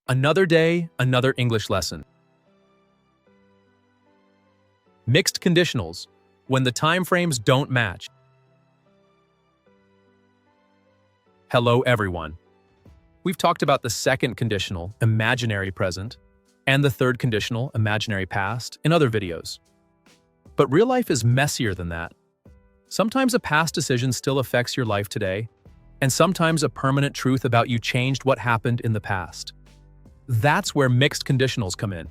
Another day, another English lesson. Mixed conditionals, when the time frames don't match. Hello, everyone. We've talked about the second conditional, imaginary present, and the third conditional, imaginary past, in other videos. But real life is messier than that. Sometimes a past decision still affects your life today, and sometimes a permanent truth about you changed what happened in the past. That's where mixed conditionals come in.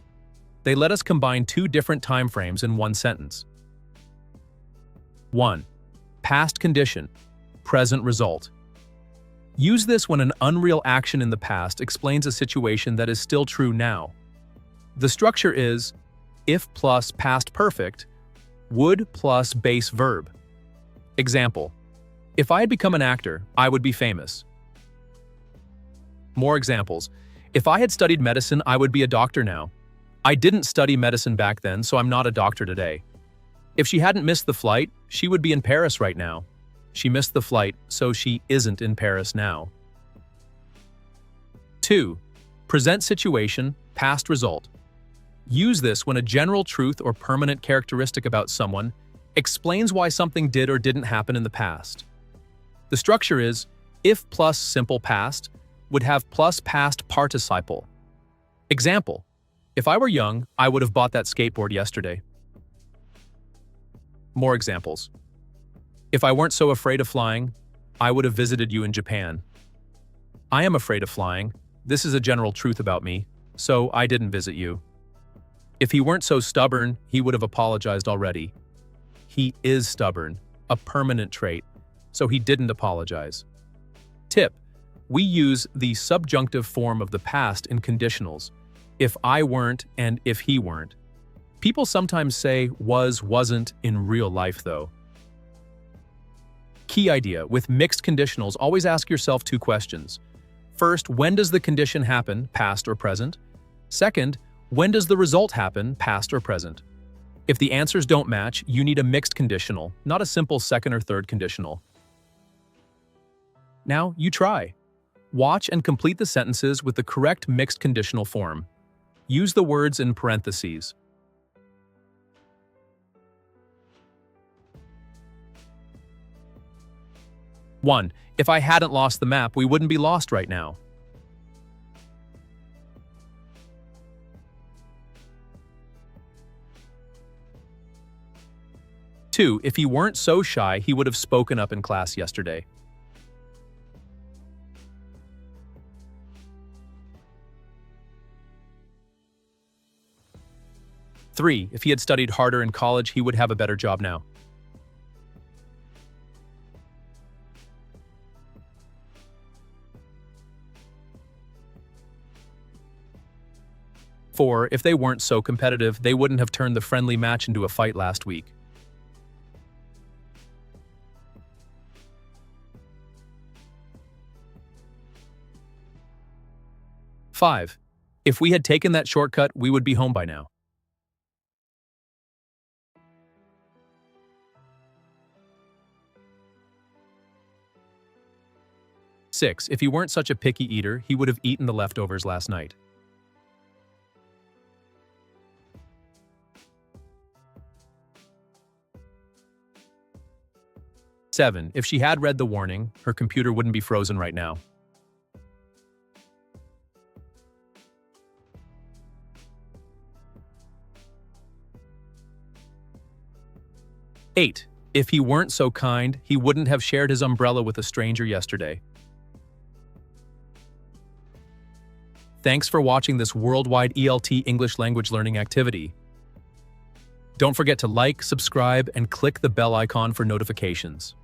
They let us combine two different time frames in one sentence. 1. Past condition, present result. Use this when an unreal action in the past explains a situation that is still true now. The structure is if plus past perfect, would plus base verb. Example: if I had become an actor, I would be famous. More examples. If I had studied medicine, I would be a doctor now. I didn't study medicine back then, so I'm not a doctor today. If she hadn't missed the flight, she would be in Paris right now. She missed the flight, so she isn't in Paris now. 2. Present situation, past result. Use this when a general truth or permanent characteristic about someone explains why something did or didn't happen in the past. The structure is if plus simple past would have plus past participle. Example: if I were young, I would have bought that skateboard yesterday. More examples. If I weren't so afraid of flying, I would have visited you in Japan. I am afraid of flying. This is a general truth about me, so I didn't visit you. If he weren't so stubborn, he would have apologized already. He is stubborn, a permanent trait, so he didn't apologize. Tip: we use the subjunctive form of the past in conditionals, if I weren't and if he weren't. People sometimes say was, wasn't in real life though. Key idea: with mixed conditionals, always ask yourself two questions. First, when does the condition happen, past or present? Second, when does the result happen, past or present? If the answers don't match, you need a mixed conditional, not a simple second or third conditional. Now, you try. Watch and complete the sentences with the correct mixed conditional form. Use the words in parentheses. One, if I hadn't lost the map, we wouldn't be lost right now. 2, if he weren't so shy, he would have spoken up in class yesterday. 3, if he had studied harder in college, he would have a better job now. 4, if they weren't so competitive, they wouldn't have turned the friendly match into a fight last week. 5, if we had taken that shortcut, we would be home by now. 6, if he weren't such a picky eater, he would have eaten the leftovers last night. 7, if she had read the warning, her computer wouldn't be frozen right now. 8, if he weren't so kind, he wouldn't have shared his umbrella with a stranger yesterday. Thanks for watching this worldwide ELT English language learning activity. Don't forget to like, subscribe, and click the bell icon for notifications.